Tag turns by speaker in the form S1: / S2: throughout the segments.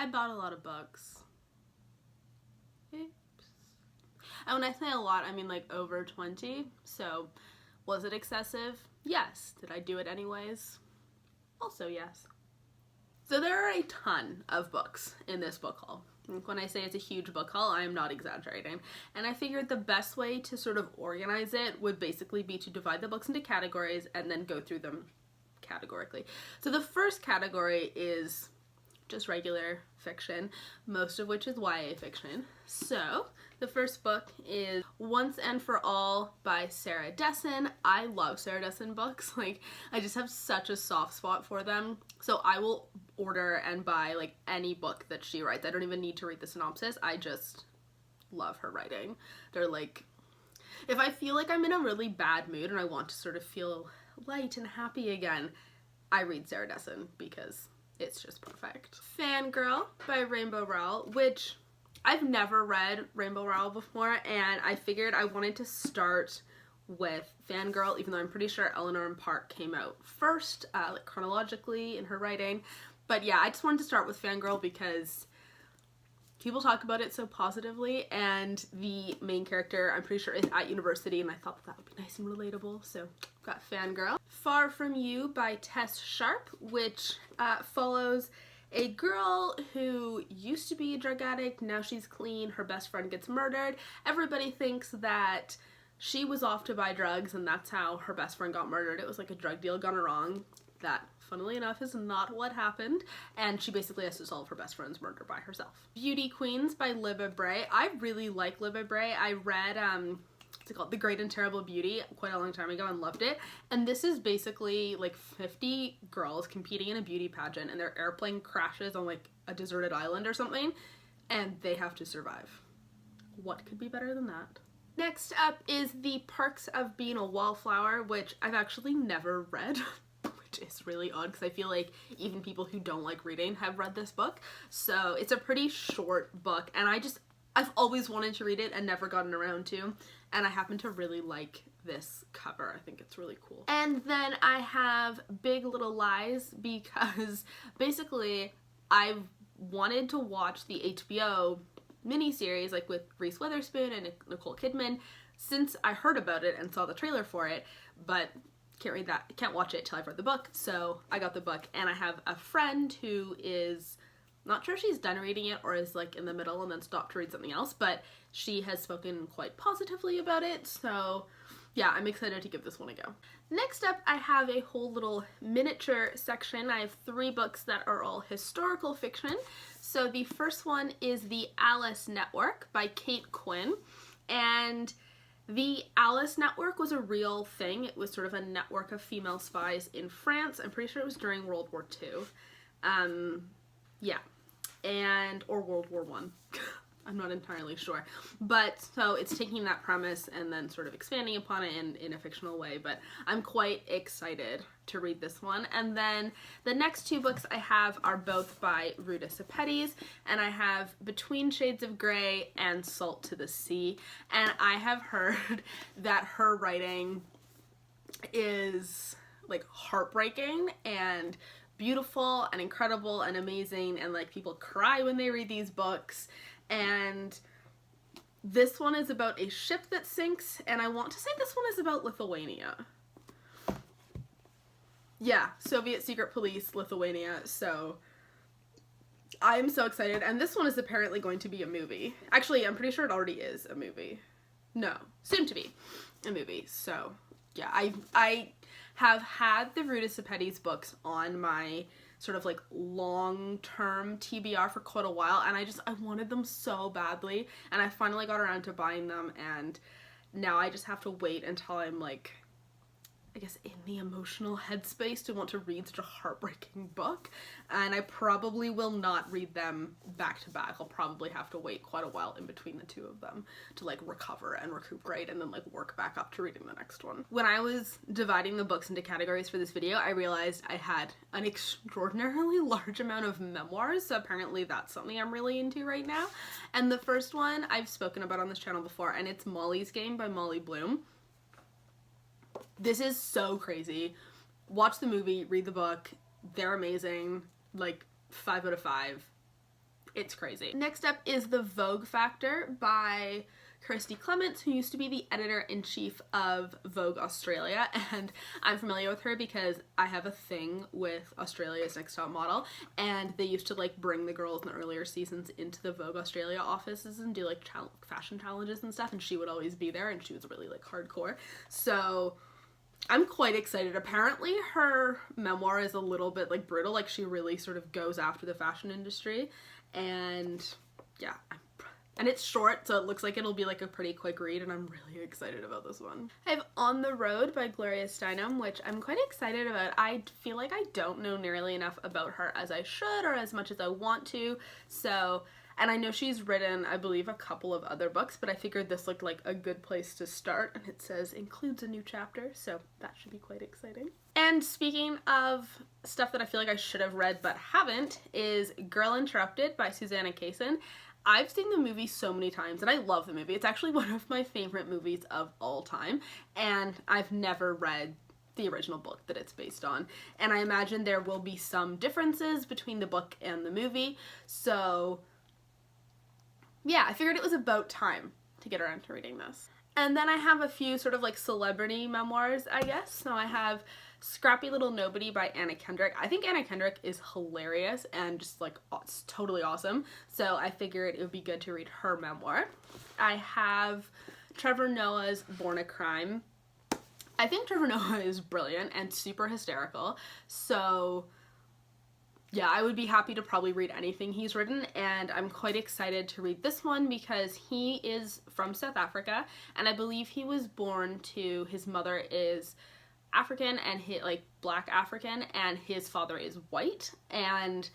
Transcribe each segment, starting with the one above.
S1: I bought a lot of books. Oops. And when I say a lot, I mean like over 20. So was it excessive? Yes. Did I do it anyways? Also yes. So there are a ton of books in this book haul. When I say it's a huge book haul, I am not exaggerating. And I figured the best way to sort of organize it would basically be to divide the books into categories and then go through them categorically. So the first category is just regular fiction, most of which is YA fiction. So the first book is Once and For All by Sarah Dessen. I love Sarah Dessen books. Like, I just have such a soft spot for them. So I will order and buy like any book that she writes. I don't even need to read the synopsis. I just love her writing. They're like, if I feel like I'm in a really bad mood and I want to sort of feel light and happy again, I read Sarah Dessen because it's just perfect. Fangirl by Rainbow Rowell, which I've never read Rainbow Rowell before, and I figured I wanted to start with Fangirl, even though I'm pretty sure Eleanor and Park came out first, like chronologically in her writing. But yeah, I just wanted to start with Fangirl because people talk about it so positively, and the main character, I'm pretty sure, is at university, and I thought that would be nice and relatable, so got Fangirl. Far From You by Tess Sharp, which follows a girl who used to be a drug addict, now she's clean, her best friend gets murdered. Everybody thinks that she was off to buy drugs and that's how her best friend got murdered. It was like a drug deal gone wrong. That, funnily enough, is not what happened, and she basically has to solve her best friend's murder by herself. Beauty Queens by Libba Bray. I really like Libba Bray. I read, what's it called? The Great and Terrible Beauty quite a long time ago and loved it, and this is basically like 50 girls competing in a beauty pageant, and their airplane crashes on like a deserted island or something, and they have to survive. What could be better than that? Next up is The Perks of Being a Wallflower, which I've actually never read. It's really odd because I feel like even people who don't like reading have read this book. So it's a pretty short book, and I've always wanted to read it and never gotten around to, and I happen to really like this cover. I think it's really cool. And then I have Big Little Lies because basically I've wanted to watch the HBO miniseries like with Reese Witherspoon and Nicole Kidman since I heard about it and saw the trailer for it, but can't watch it till I've read the book. So I got the book, and I have a friend who is not sure she's done reading it or is like in the middle and then stopped to read something else, but she has spoken quite positively about it. So yeah, I'm excited to give this one a go. Next up, I have a whole little miniature section. I have 3 books that are all historical fiction. So the first one is The Alice Network by Kate Quinn, and the Alice Network was a real thing. It was sort of a network of female spies in France. I'm pretty sure it was during World War II. Yeah. Or World War I. I'm not entirely sure. But, so it's taking that premise and then sort of expanding upon it in a fictional way. But I'm quite excited to read this one. And then the next 2 books I have are both by Ruta Sepetys, and I have Between Shades of Grey and Salt to the Sea. And I have heard that her writing is like heartbreaking and beautiful and incredible and amazing, and like people cry when they read these books. And this one is about a ship that sinks, and I want to say this one is about Lithuania. Yeah, Soviet secret police, Lithuania, so I am so excited. And this one is apparently going to be a movie. Actually, I'm pretty sure it already is a movie. No, soon to be a movie. So yeah, I have had the Ruta Sepetys books on my sort of like long-term TBR for quite a while, and I wanted them so badly, and I finally got around to buying them, and now I just have to wait until I'm like, I guess, in the emotional headspace to want to read such a heartbreaking book, and I probably will not read them back to back. I'll probably have to wait quite a while in between the 2 of them to like recover and recuperate and then like work back up to reading the next one. When I was dividing the books into categories for this video, I realized I had an extraordinarily large amount of memoirs, so apparently that's something I'm really into right now. And the first one I've spoken about on this channel before, and it's Molly's Game by Molly Bloom. This is so crazy. Watch the movie, read the book. They're amazing. Like 5 out of 5. It's crazy. Next up is The Vogue Factor by Kirsty Clements, who used to be the editor-in-chief of Vogue Australia, and I'm familiar with her because I have a thing with Australia's Next Top Model, and they used to like bring the girls in the earlier seasons into the Vogue Australia offices and do like fashion challenges and stuff, and she would always be there, and she was really like hardcore. So I'm quite excited. Apparently her memoir is a little bit like brutal, like she really sort of goes after the fashion industry, and yeah, and it's short, so it looks like it'll be like a pretty quick read, and I'm really excited about this one. I have On the Road by Gloria Steinem, which I'm quite excited about. I feel like I don't know nearly enough about her as I should or as much as I want to, so, and I know she's written, I believe, a couple of other books, but I figured this looked like a good place to start, and it says includes a new chapter, so that should be quite exciting. And speaking of stuff that I feel like I should have read but haven't, is Girl Interrupted by Susanna Kaysen. I've seen the movie so many times, and I love the movie. It's actually one of my favorite movies of all time, and I've never read the original book that it's based on. And I imagine there will be some differences between the book and the movie, so yeah, I figured it was about time to get around to reading this. And then I have a few sort of like celebrity memoirs, I guess. So I have Scrappy Little Nobody by Anna Kendrick. I think Anna Kendrick is hilarious and just like it's totally awesome. So I figured it would be good to read her memoir. I have Trevor Noah's Born a Crime. I think Trevor Noah is brilliant and super hysterical. So yeah, I would be happy to probably read anything he's written, and I'm quite excited to read this one because he is from South Africa, and I believe he was born to, his mother is African and like black African, and his father is white, and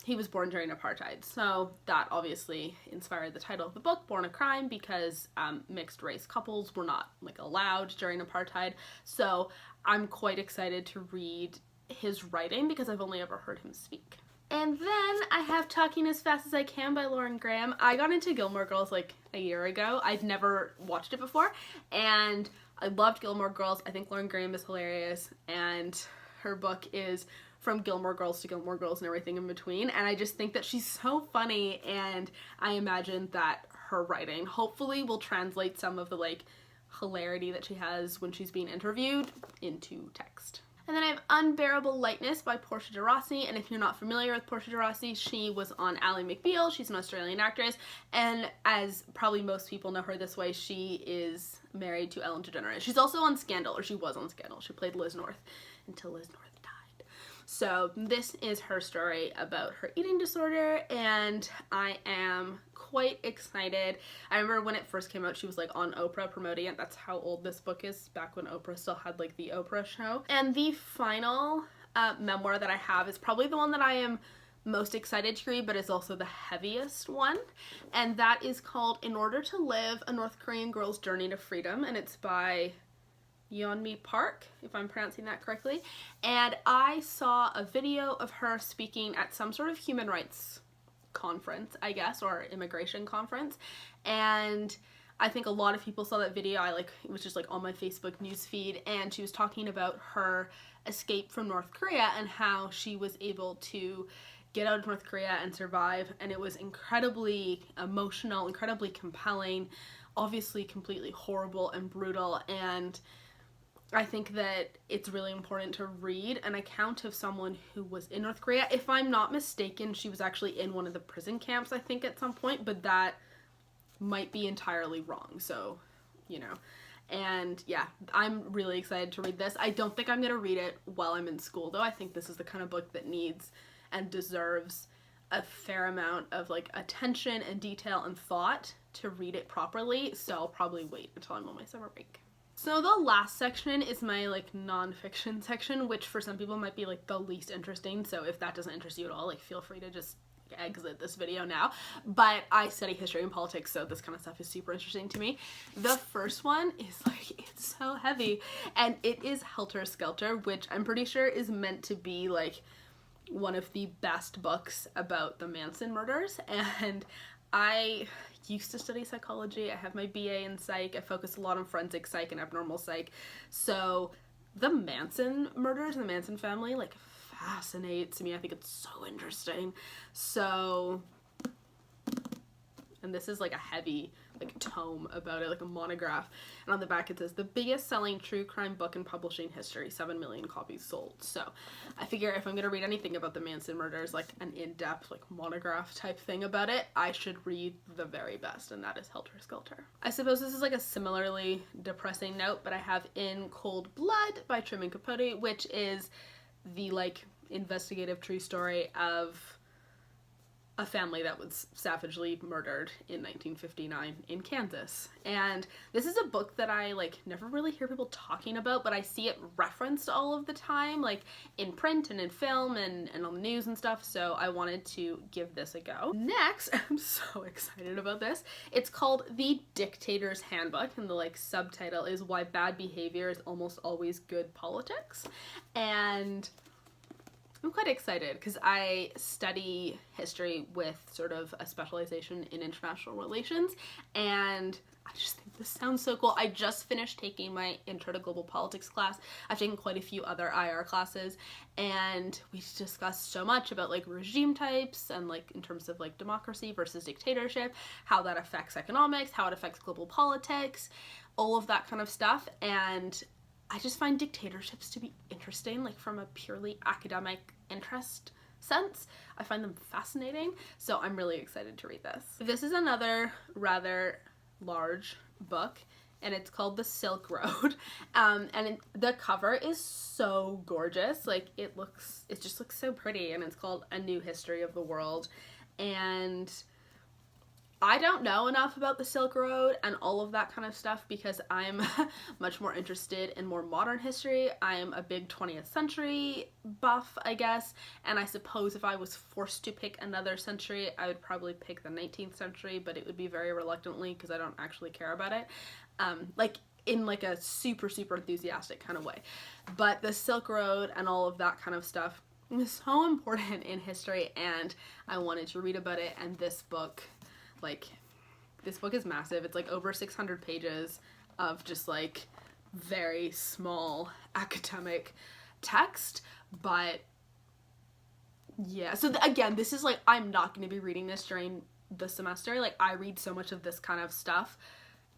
S1: he was born during apartheid. So that obviously inspired the title of the book, Born a Crime, because mixed race couples were not like allowed during apartheid. So I'm quite excited to read his writing because I've only ever heard him speak. And then I have Talking as Fast as I Can by Lauren Graham. I got into Gilmore Girls like a year ago. I'd never watched it before, and I loved Gilmore Girls. I think Lauren Graham is hilarious, and her book is From Gilmore Girls to Gilmore Girls and everything in between, and I just think that she's so funny, and I imagine that her writing hopefully will translate some of the like hilarity that she has when she's being interviewed into text. And then I have Unbearable Lightness by Portia de Rossi, and if you're not familiar with Portia de Rossi, she was on Ally McBeal. She's an Australian actress, and as probably most people know her this way, she is married to Ellen DeGeneres. She's also on Scandal, or she was on Scandal. She played Liz North until Liz North died. So this is her story about her eating disorder, and I am quite excited. I remember when it first came out, she was like on Oprah promoting it. That's how old this book is, back when Oprah still had like the Oprah show. And the final memoir that I have is probably the one that I am most excited to read, but it's also the heaviest one, and that is called In Order to Live, A North Korean Girl's Journey to Freedom, and it's by Yeonmi Park, if I'm pronouncing that correctly. And I saw a video of her speaking at some sort of human rights conference, I guess, or immigration conference, and I think a lot of people saw that video. It was just like on my Facebook news feed, and she was talking about her escape from North Korea and how she was able to get out of North Korea and survive, and it was incredibly emotional, incredibly compelling, obviously completely horrible and brutal, and I think that it's really important to read an account of someone who was in North Korea. If I'm not mistaken, she was actually in one of the prison camps, I think, at some point, but that might be entirely wrong, so, you know. And yeah, I'm really excited to read this. I don't think I'm going to read it while I'm in school, though. I think this is the kind of book that needs and deserves a fair amount of like attention and detail and thought to read it properly, so I'll probably wait until I'm on my summer break. So the last section is my like nonfiction section, which for some people might be like the least interesting, so if that doesn't interest you at all, like feel free to just exit this video now. But I study history and politics, so this kind of stuff is super interesting to me. The first one is like, it's so heavy, and it is Helter Skelter, which I'm pretty sure is meant to be like one of the best books about the Manson murders, and I used to study psychology. I have my BA in psych. I focus a lot on forensic psych and abnormal psych. So the Manson murders, the Manson family, like fascinates me. I think it's so interesting. So And this is like a heavy like tome about it, like a monograph. And on the back it says, the biggest selling true crime book in publishing history, 7 million copies sold. So I figure if I'm gonna read anything about the Manson murders, like an in-depth like monograph type thing about it, I should read the very best, and that is Helter Skelter. I suppose this is like a similarly depressing note, but I have In Cold Blood by Truman Capote, which is the like investigative true story of a family that was savagely murdered in 1959 in Kansas. And this is a book that I like never really hear people talking about, but I see it referenced all of the time, like in print and in film and on the news and stuff, so I wanted to give this a go. Next, I'm so excited about this. It's called The Dictator's Handbook, and the like subtitle is Why Bad Behavior is Almost Always Good Politics. And I'm quite excited because I study history with sort of a specialization in international relations, and I just think this sounds so cool. I just finished taking my Intro to Global Politics class. I've taken quite a few other IR classes, and we discussed so much about like regime types and like in terms of like democracy versus dictatorship, how that affects economics, how it affects global politics, all of that kind of stuff. And I just find dictatorships to be interesting, like from a purely academic interest sense. I find them fascinating, so I'm really excited to read this. This is another rather large book, and it's called The Silk Road. The cover is so gorgeous. Like it just looks so pretty, and it's called A New History of the World. And I don't know enough about the Silk Road and all of that kind of stuff because I'm much more interested in more modern history. I'm a big 20th century buff, I guess, and I suppose if I was forced to pick another century, I would probably pick the 19th century, but it would be very reluctantly because I don't actually care about it, like in like a super enthusiastic kind of way. But the Silk Road and all of that kind of stuff is so important in history, and I wanted to read about it, and this book is massive. It's like over 600 pages of just like very small academic text, but yeah. So again, this is like, I'm not going to be reading this during the semester. Like I read so much of this kind of stuff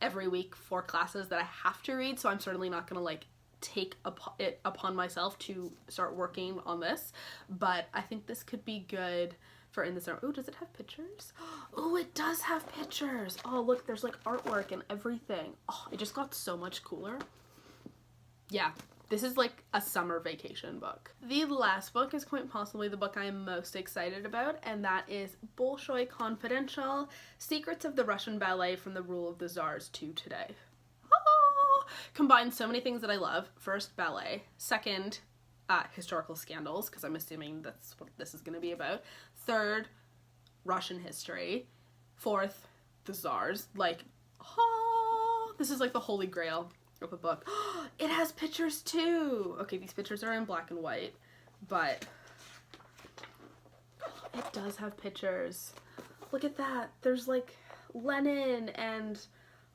S1: every week for classes that I have to read, so I'm certainly not going to like take it upon myself to start working on this, but I think this could be good for in the summer. Oh, does it have pictures? Oh, it does have pictures. Oh, look, there's like artwork and everything. Oh, it just got so much cooler. Yeah, this is like a summer vacation book. The last book is quite possibly the book I am most excited about, and that is Bolshoi Confidential: Secrets of the Russian Ballet from the Rule of the Tsars to Today. Oh, combines so many things that I love. First, ballet. Second, historical scandals, because I'm assuming that's what this is going to be about. Third, Russian history. Fourth, the Tsars. Like, oh, this is like the holy grail of a book. It has pictures too. Okay, these pictures are in black and white, but it does have pictures. Look at that. There's like Lenin, and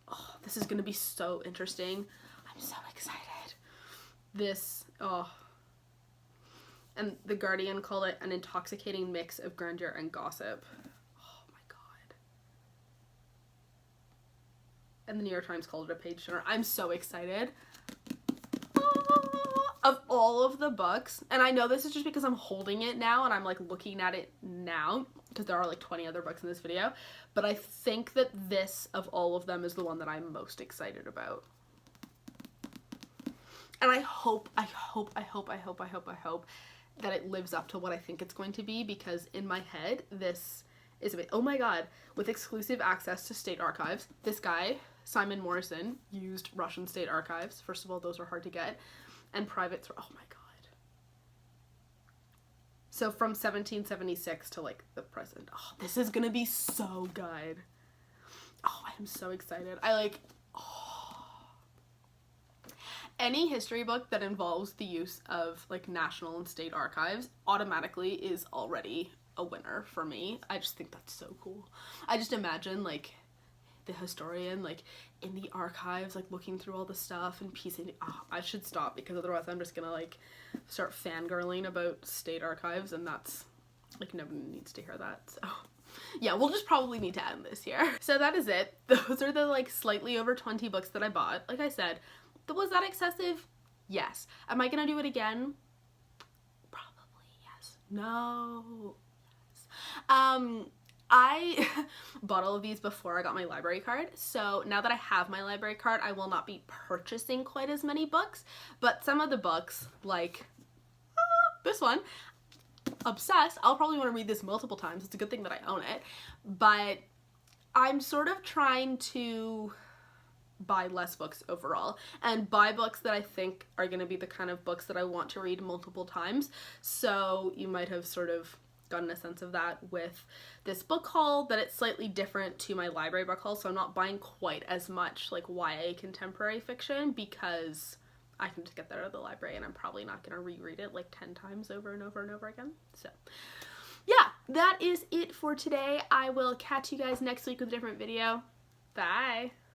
S1: oh, this is going to be so interesting. I'm so excited. And The Guardian called it an intoxicating mix of grandeur and gossip. Oh my god. And the New York Times called it a page turner. I'm so excited. Of all of the books, and I know this is just because I'm holding it now and I'm like looking at it now, because there are like 20 other books in this video, but I think that this, of all of them, is the one that I'm most excited about. And I hope that it lives up to what I think it's going to be, because in my head, this is a bit, oh my god, with exclusive access to state archives. This guy, Simon Morrison, used Russian state archives. First of all, those are hard to get. And private, oh my god. So from 1776 to like the present. Oh, this is gonna be so good. Oh, I am so excited. Any history book that involves the use of like national and state archives automatically is already a winner for me. I just think that's so cool. I just imagine like the historian like in the archives like looking through all the stuff and piecing it. Oh, I should stop, because otherwise I'm just gonna like start fangirling about state archives, and that's like, nobody needs to hear that. So yeah, we'll just probably need to end this here. So that is it. Those are the like slightly over 20 books that I bought. Like I said, was that excessive? Yes. Am I gonna do it again? Probably yes. No. Yes. I bought all of these before I got my library card, so now that I have my library card, I will not be purchasing quite as many books, but some of the books, like this one, obsessed, I'll probably want to read this multiple times. It's a good thing that I own it, but I'm sort of trying to buy less books overall and buy books that I think are going to be the kind of books that I want to read multiple times. So you might have sort of gotten a sense of that with this book haul, that it's slightly different to my library book haul, so I'm not buying quite as much like YA contemporary fiction because I can just get that out of the library and I'm probably not going to reread it like 10 times over and over and over again. So yeah, that is it for today. I will catch you guys next week with a different video. Bye!